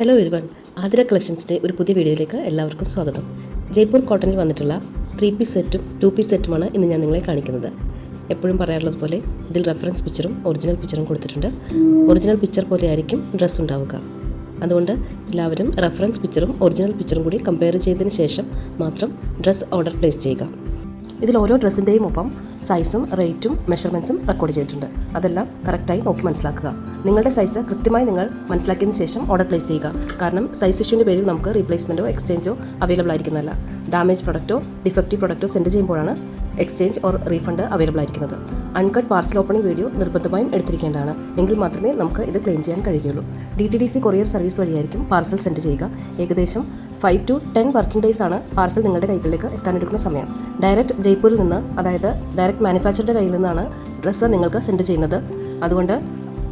Hello everyone, Athira കളക്ഷൻസിൻ്റെ ഒരു പുതിയ വീഡിയോയിലേക്ക് എല്ലാവർക്കും സ്വാഗതം. ജയ്പൂർ കോട്ടണിൽ വന്നിട്ടുള്ള 3 പീസ് സെറ്റും 2 പീസ് സെറ്റുമാണ് ഇന്ന് ഞാൻ നിങ്ങളെ കാണിക്കുന്നത്. എപ്പോഴും പറയാറുള്ളത് പോലെ ഇതിൽ റെഫറൻസ് പിക്ചറും ഒറിജിനൽ പിക്ചറും കൊടുത്തിട്ടുണ്ട്. ഒറിജിനൽ പിക്ചർ പോലെ ആയിരിക്കും ഡ്രസ്സ് ഉണ്ടാവുക. അതുകൊണ്ട് എല്ലാവരും റെഫറൻസ് പിക്ചറും ഒറിജിനൽ പിക്ചറും കൂടി കമ്പയർ ചെയ്തതിന് ശേഷം മാത്രം ഡ്രസ്സ് ഓർഡർ പ്ലേസ് ചെയ്യുക. ഇതിൽ ഓരോ ഡ്രസ്സിൻ്റെയും ഒപ്പം സൈസും റേറ്റും മെഷർമെൻറ്റ്സും റെക്കോർഡ് ചെയ്തിട്ടുണ്ട്. അതെല്ലാം കറക്റ്റായി നോക്കി മനസ്സിലാക്കുക. നിങ്ങളുടെ സൈസ് കൃത്യമായി നിങ്ങൾ മനസ്സിലാക്കിയതിന് ശേഷം ഓർഡർ പ്ലേസ് ചെയ്യുക. കാരണം സൈസ് ഇഷ്യൂവിൻ്റെ പേരിൽ നമുക്ക് റീപ്ലേസ്മെൻറ്റോ എക്സ്ചേഞ്ചോ അവൈലബിൾ ആയിരിക്കുന്നതല്ല. ഡാമേജ് പ്രൊഡക്റ്റോ ഡിഫക്റ്റീവ് പ്രൊഡക്റ്റോ സെൻഡ് ചെയ്യുമ്പോഴാണ് എക്സ്ചേഞ്ച് ഓർ റീഫണ്ട് അവൈലബിൾ ആയിരിക്കുന്നത്. അൺകട്ട് പാർസൽ ഓപ്പണിംഗ് വീഡിയോ നിർബന്ധമായും എടുത്തിരിക്കേണ്ടതാണ്. എങ്കിൽ മാത്രമേ നമുക്ക് ഇത് ക്ലെയിം ചെയ്യാൻ കഴിയുകയുള്ളൂ. DTDC കൊറിയർ സർവീസ് വഴിയായിരിക്കും പാർസൽ സെൻഡ് ചെയ്യുക. ഏകദേശം 5 to 10 വർക്കിംഗ് ഡേയ്സ് ആണ് പാർസൽ നിങ്ങളുടെ കൈകളിലേക്ക് എത്താനെടുക്കുന്ന സമയം. ഡയറക്റ്റ് ജയ്പൂരിൽ നിന്ന്, അതായത് ഡയറക്റ്റ് മാനുഫാക്ചറുടെ കയ്യിൽ നിന്നാണ് ഡ്രസ്സ് നിങ്ങൾക്ക് സെൻഡ് ചെയ്യുന്നത്. അതുകൊണ്ട്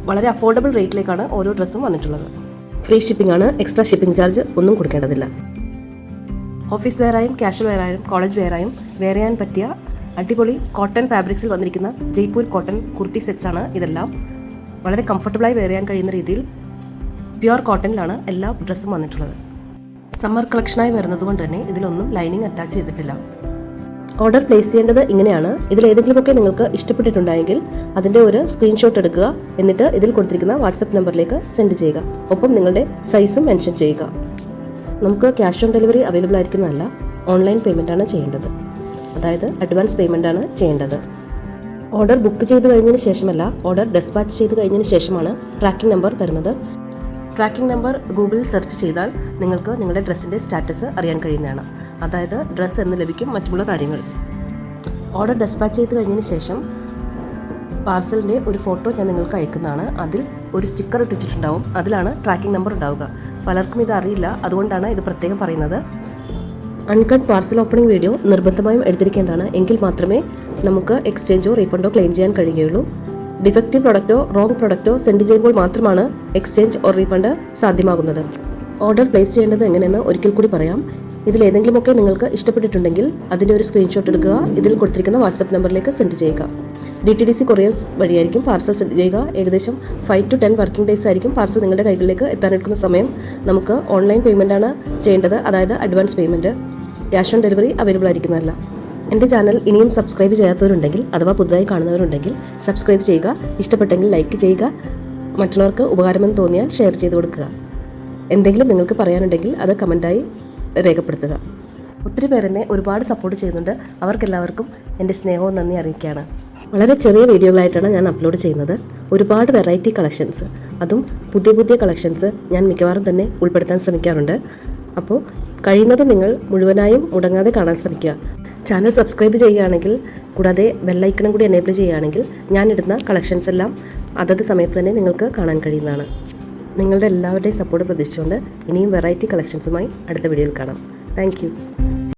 വളരെ അഫോർഡബിൾ റേറ്റിലേക്കാണ് ഓരോ ഡ്രസ്സും വന്നിട്ടുള്ളത്. ഫ്രീ ഷിപ്പിംഗ് ആണ്, എക്സ്ട്രാ ഷിപ്പിംഗ് ചാർജ് ഒന്നും കൊടുക്കേണ്ടതില്ല. ഓഫീസ് വെയറായും കാഷ്വൽ വെയറായും കോളേജ് വെയറായും വെയർ ചെയ്യാൻ പറ്റിയ അടിപൊളി കോട്ടൺ ഫാബ്രിക്സിൽ വന്നിരിക്കുന്ന ജയ്പൂർ കോട്ടൺ കുർത്തി സെറ്റ്സ് ആണ് ഇതെല്ലാം. വളരെ കംഫർട്ടബിളായി വെയർ ചെയ്യാൻ കഴിയുന്ന രീതിയിൽ പ്യുവർ കോട്ടണിലാണ് എല്ലാ ഡ്രസ്സും വന്നിട്ടുള്ളത്. സമ്മർ കളക്ഷനായി വരുന്നതുകൊണ്ട് തന്നെ ഇതിലൊന്നും ലൈനിങ് അറ്റാച്ച് ചെയ്തിട്ടില്ല. ഓർഡർ പ്ലേസ് ചെയ്യേണ്ടത് ഇങ്ങനെയാണ്. ഇതിൽ ഏതെങ്കിലുമൊക്കെ നിങ്ങൾക്ക് ഇഷ്ടപ്പെട്ടിട്ടുണ്ടെങ്കിൽ അതിൻ്റെ ഒരു സ്ക്രീൻഷോട്ട് എടുക്കുക. എന്നിട്ട് ഇതിൽ കൊടുത്തിരിക്കുന്ന വാട്സപ്പ് നമ്പറിലേക്ക് സെൻഡ് ചെയ്യുക. ഒപ്പം നിങ്ങളുടെ സൈസും മെൻഷൻ ചെയ്യുക. നമുക്ക് ക്യാഷ് ഓൺ ഡെലിവറി അവൈലബിൾ ആയിരിക്കുന്നതല്ല, ഓൺലൈൻ പേയ്മെൻറ്റാണ് ചെയ്യേണ്ടത്. അതായത് അഡ്വാൻസ് പേയ്മെൻറ്റാണ് ചെയ്യേണ്ടത്. ഓർഡർ ബുക്ക് ചെയ്ത് കഴിഞ്ഞതിന് ശേഷമല്ല, ഓർഡർ ഡെസ്പാച്ച് ചെയ്ത് കഴിഞ്ഞതിന് ശേഷമാണ് ട്രാക്കിംഗ് നമ്പർ തരുന്നത്. ട്രാക്കിംഗ് നമ്പർ ഗൂഗിളിൽ സെർച്ച് ചെയ്താൽ നിങ്ങൾക്ക് നിങ്ങളുടെ ഡ്രസ്സിൻ്റെ സ്റ്റാറ്റസ് അറിയാൻ കഴിയുന്നതാണ്. അതായത് ഡ്രസ്സ് എന്ന് ലഭിക്കും, മറ്റുള്ള കാര്യങ്ങൾ. ഓർഡർ ഡെസ്പാച്ച് ചെയ്ത് കഴിഞ്ഞതിന് ശേഷം പാർസലിൻ്റെ ഒരു ഫോട്ടോ ഞാൻ നിങ്ങൾക്ക് അയക്കുന്നതാണ്. അതിൽ ഒരു സ്റ്റിക്കർ ഇട്ടിട്ടുണ്ടാവും. അതിലാണ് ട്രാക്കിംഗ് നമ്പർ ഉണ്ടാവുക. പലർക്കും ഇത് അറിയില്ല, അതുകൊണ്ടാണ് ഇത് പ്രത്യേകം പറയുന്നത്. അൺകട്ട് പാർസൽ ഓപ്പണിംഗ് വീഡിയോ നിർബന്ധമായും എടുത്തിരിക്കേണ്ടതാണ്. എങ്കിൽ മാത്രമേ നമുക്ക് എക്സ്ചേഞ്ചോ റീഫണ്ടോ ക്ലെയിം ചെയ്യാൻ കഴിയുകയുള്ളൂ. ഡിഫക്റ്റീവ് പ്രൊഡക്റ്റോ റോങ് പ്രൊഡക്റ്റോ സെൻഡ് ചെയ്യുമ്പോൾ മാത്രമാണ് എക്സ്ചേഞ്ച് ഓർ റീഫണ്ട് സാധ്യമാകുന്നത്. ഓർഡർ പ്ലേസ് ചെയ്യേണ്ടത് എങ്ങനെയെന്ന് ഒരിക്കൽ കൂടി പറയാം. ഇതിൽ ഏതെങ്കിലുമൊക്കെ നിങ്ങൾക്ക് ഇഷ്ടപ്പെട്ടിട്ടുണ്ടെങ്കിൽ അതിൻ്റെ ഒരു സ്ക്രീൻഷോട്ട് എടുക്കുക. ഇതിൽ കൊടുത്തിരിക്കുന്ന വാട്സപ്പ് നമ്പറിലേക്ക് സെൻഡ് ചെയ്യുക. DTDC കൊറിയേഴ്സ് വഴിയായിരിക്കും പാർസൽ സെൻഡ് ചെയ്യുക. ഏകദേശം 5 to 10 വർക്കിംഗ് ഡേയ്സ് ആയിരിക്കും പാർസൽ നിങ്ങളുടെ കൈകളിലേക്ക് എത്താനെടുക്കുന്ന സമയം. നമുക്ക് ഓൺലൈൻ പേയ്മെൻറ്റാണ് ചെയ്യേണ്ടത്, അതായത് advance payment. Cash on delivery available ആയിരിക്കുന്നതല്ല. എൻ്റെ ചാനൽ ഇനിയും സബ്സ്ക്രൈബ് ചെയ്യാത്തവരുണ്ടെങ്കിൽ, അഥവാ പുതുതായി കാണുന്നവരുണ്ടെങ്കിൽ സബ്സ്ക്രൈബ് ചെയ്യുക. ഇഷ്ടപ്പെട്ടെങ്കിൽ ലൈക്ക് ചെയ്യുക. മറ്റുള്ളവർക്ക് ഉപകാരമെന്ന് തോന്നിയാൽ ഷെയർ ചെയ്ത് കൊടുക്കുക. എന്തെങ്കിലും നിങ്ങൾക്ക് പറയാനുണ്ടെങ്കിൽ അത് കമൻറ്റായി രേഖപ്പെടുത്തുക. ഒത്തിരി പേർ എന്നെ ഒരുപാട് സപ്പോർട്ട് ചെയ്യുന്നുണ്ട്. അവർക്കെല്ലാവർക്കും എൻ്റെ സ്നേഹവും നന്ദി അറിയിക്കുകയാണ്. വളരെ ചെറിയ വീഡിയോകളായിട്ടാണ് ഞാൻ അപ്ലോഡ് ചെയ്യുന്നത്. ഒരുപാട് വെറൈറ്റി കളക്ഷൻസ്, അതും പുതിയ പുതിയ കളക്ഷൻസ് ഞാൻ മിക്കവാറും തന്നെ ഉൾപ്പെടുത്താൻ ശ്രമിക്കാറുണ്ട്. അപ്പോൾ കഴിയുന്നത് നിങ്ങൾ മുഴുവനായും മുടങ്ങാതെ കാണാൻ ശ്രമിക്കുക. ചാനൽ സബ്സ്ക്രൈബ് ചെയ്യുകയാണെങ്കിൽ, കൂടാതെ ബെല്ലൈക്കണും കൂടി എനേബിൾ ചെയ്യുകയാണെങ്കിൽ ഞാനിടുന്ന കളക്ഷൻസ് എല്ലാം അതത് സമയത്ത് തന്നെ നിങ്ങൾക്ക് കാണാൻ കഴിയുന്നതാണ്. നിങ്ങളുടെ എല്ലാവരുടെയും സപ്പോർട്ട് പ്രതീക്ഷിച്ചുകൊണ്ട് ഇനിയും വെറൈറ്റി കളക്ഷൻസുമായി അടുത്ത വീഡിയോയിൽ കാണാം. താങ്ക്